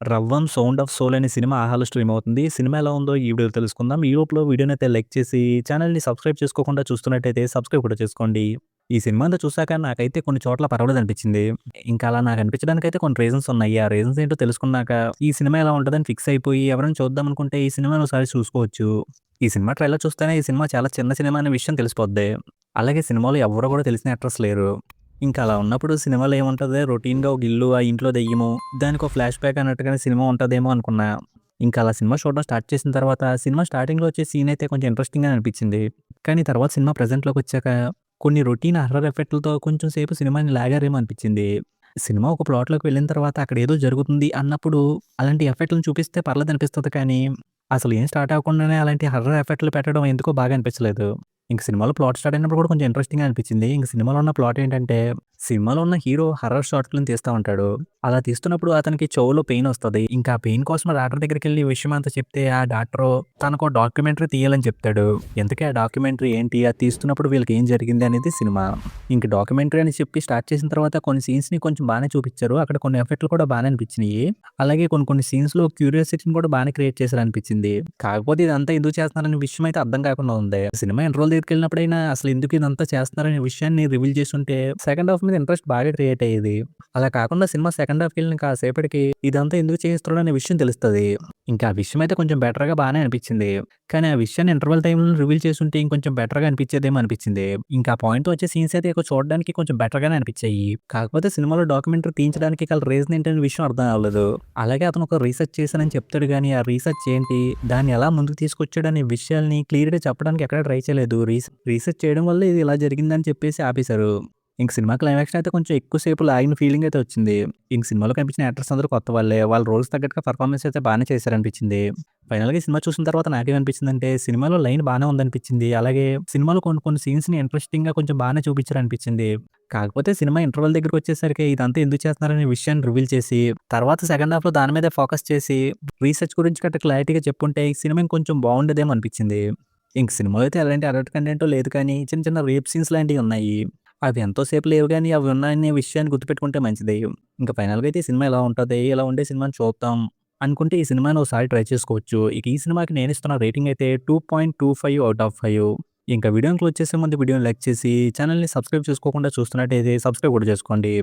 'రవ్వం sound of soul' అనే cinema ఆహాలో stream అవుతుంది. సినిమా ఎలా ఉందో ఈ వీడియోలో తెలుసుకుందాం. ఈ లోపుల వీడియోనైతే లైక్ చేసి ఛానెల్‌ని సబ్స్క్రైబ్ చేసుకోకుండా చూస్తున్నట్టయితే సబ్స్క్రైబ్ కూడా చేసుకోండి. ఈ సినిమా అంతా చూసాక నాకైతే కొన్ని చోట్ల పర్వాలేదనిపించింది. ఇంకా అలా నాకు అనిపించడానికైతే కొన్ని రీజన్స్ ఉన్నాయి. ఆ రీజన్స్ ఏంటో తెలుసుకున్నాక ఈ సినిమా ఎలా ఉంటదని ఫిక్స్ అయిపోయి ఎవరైనా చూద్దాం అనుకుంటే ఈ సినిమాని ఒకసారి చూసుకోవచ్చు. ఈ సినిమా ట్రైలర్ చూస్తేనే ఈ సినిమా చాలా చిన్న సినిమా అనే విషయం తెలిసిపోద్ది. అలాగే సినిమాలో ఎవ్వరు కూడా తెలిసిన యాక్టర్స్ లేరు. ఇంకా అలా ఉన్నప్పుడు సినిమాలో ఏముంటది రొటీన్‌గా ఒక ఇల్లు, ఆ ఇంట్లో దెయ్యము, దానికో ఫ్లాష్ బ్యాక్ అన్నట్టుగానే సినిమా ఉంటదేమో అనుకున్నా. ఇంకా అలా సినిమా చూడడం స్టార్ట్ చేసిన తర్వాత సినిమా స్టార్టింగ్‌లో వచ్చే సీన్ అయితే కొంచెం ఇంట్రెస్టింగ్‌గానే అనిపించింది. కానీ తర్వాత సినిమా ప్రెజెంట్‌లోకొచ్చాక కొన్ని రొటీన్ హారర్ ఎఫెక్ట్‌లతో కొంచెం సేపు సినిమాని లాగారేమో అనిపించింది. సినిమా ఒక ప్లాట్‌లోకి వెళ్ళిన తర్వాత అక్కడ ఏదో జరుగుతుంది అన్నప్పుడు అలాంటి ఎఫెక్ట్‌లను చూపిస్తే పర్లేదనిపిస్తది కానీ, అసలు ఏం స్టార్ట్ అవ్వకుండానే అలాంటి హారర్ ఎఫెక్ట్‌లు పెట్టడం ఎందుకో బాగా అనిపించలేదు. ఇంక సినిమాలో ప్లాట్ స్టార్ట్ అయినప్పుడు కూడా కొంచెం ఇంట్రెస్టింగ్‌గా అనిపించింది. ఇంక సినిమాలో ఉన్న ప్లాట్ ఏంటంటే, సినిమాలో ఉన్న హీరో హారర్ షాట్‌లని తీస్తా ఉంటాడు. అలా తీస్తున్నప్పుడు అతనికి చెవులో పెయిన్ ఒస్తది. ఇంకా ఆ పెయిన్ కోసం డాక్టర్ దగ్గరికెళ్ళి ఈ విషయం అంతా చెప్తే, ఆ డాక్టరు తనకో డాక్యుమెంటరీ తీయాలని చెప్తాడు. ఇంతకీ ఆ డాక్యుమెంటరీ ఏంటి? అది తీస్తున్నప్పుడు వీళ్ళకి ఏం జరిగింది అనేది సినిమా. ఇంక డాక్యుమెంటరీ అని చెప్పి స్టార్ట్ చేసిన తర్వాత కొన్ని సీన్స్‌ని కొంచెం బానే చూపిచ్చారు. అక్కడ కొన్ని ఎఫెక్ట్‌లు కూడా బానే అనిపించినియి. అలాగే కొన్ని కొన్ని సీన్స్‌లో క్యూరియాసిటీని కూడా బానే క్రియేట్ చేశారనిపించింది. కాకపోతే ఇదంతా ఎందుకు చేస్తున్నారనే విషయం అయితే అర్థం కాకుండా ఉంది. సినిమా ఇంటర్వల్ దగ్గరికెళ్ళినప్పుడైనా అసలు ఎందుకు ఇదంతా చేస్తున్నారనే విషయాన్ని రివీల్ చేసుంటే సెకండ్ హాఫ్ మీద ఇంట్రెస్ట్ బాగా క్రియేట్ అయ్యేది. అలా కాకుండా సినిమా సెకండ్ హాఫ్‌కెళ్ళిన కాసేపటికి ఇదంతా ఎందుకు చేస్తున్నాడనే విషయం తెలుస్తది. ఇంకా ఆ విషయం అయితే కొంచెం బెటర్‌గా బానే అనిపించింది. కానీ ఆ విషయాన్ని ఇంటర్వల్ టైమ్‌లో రివీల్ చేసుంటే ఇంకొంచెం బెటర్‌గా అనిపించేదేమో అనిపించింది. ఇంకా ఆ పాయింట్‌తో వచ్చే సీన్స్ అయితే ఇక చూడడానికి కొంచెం బెటర్‌గానే అనిపించాయి. కాకపోతే సినిమాలో డాక్యుమెంటరీ తీయించడానికి గల రీజన్ ఏంటనే విషయం అర్థం అవ్వలేదు. అలాగే అతను ఒక రీసెర్చ్ చేశానని చెప్తాడు గానీ, ఆ రీసెర్చ్ ఏంటి? దాన్ని ఎలా ముందుకు తీసుకొచ్చాడనే విషయాల్ని క్లియర్‌గా చెప్పడానికి ఎక్కడ ట్రై చేయలేదు. రీసెర్చ్ చేయడం వల్ల ఇది ఇలా జరిగిందని చెప్పేసి ఆపేశారు. ఇంక సినిమా క్లైమాక్స్‌లో అయితే కొంచెం ఎక్కువ సేపు లాగిన ఫీలింగ్ అయితే వచ్చింది. ఇంక సినిమాలో కనిపించిన యాక్టర్స్ అందరూ కొత్త వాళ్ళే. వాళ్ళ రోల్స్ తగ్గట్టుగా పెర్ఫార్మన్స్ అయితే బానే చేశారనిపించింది. ఫైనల్‌గా ఈ సినిమా చూసిన తర్వాత నాకేమనిపించిందంటే, సినిమాలో లైన్ బానే ఉందనిపించింది. అలాగే సినిమాలో కొన్ని కొన్ని సీన్స్‌ని ఇంట్రెస్టింగ్‌గా కొంచెం బానే చూపించారనిపించింది. కాకపోతే సినిమా ఇంటర్వల్ దగ్గరికొచ్చేసరికి ఇదంతా ఎందుకు చేస్తున్నారనే విషయాన్ని రివీల్ చేసి, తర్వాత సెకండ్ హాఫ్‌లో దాని మీదే ఫోకస్ చేసి, రీసెర్చ్ గురించి గట్టా క్లారిటీగా చెప్పుంటే ఈ సినిమా ఇంకొంచెం బావుండేదేమో అనిపించింది. ఇంక సినిమాలో అయితే ఎలాంటి అడల్ట్ కంటెంటో లేదు కానీ, చిన్న చిన్న రేప్ సీన్స్ లాంటియి ఉన్నాయి. అవి ఎంతో సేపు లేవు గానీ, అవి ఉన్నాయనే విషయాన్ని గుర్తుపెట్టుకుంటే మంచిది. ఇంక ఫైనల్‌గా అయితే ఈ సినిమా ఇలా ఉంటది. ఇలా ఉండే సినిమాని చూద్దాం అనుకుంటే ఈ సినిమాని ఒకసారి ట్రై చేసుకోవచ్చు. ఇక ఈ సినిమాకి నేనిస్తున్న రేటింగ్ అయితే 2.25 ఔట్ ఆఫ్ 5. ఇంకా వీడియోని క్లోజ్ చేసే ముందు వీడియోని లైక్ చేసి, ఛానెల్‌ని సబ్స్క్రైబ్ చేసుకోకుండా చూస్తున్నట్టయితే సబ్స్క్రైబ్ కూడా చేసుకోండి.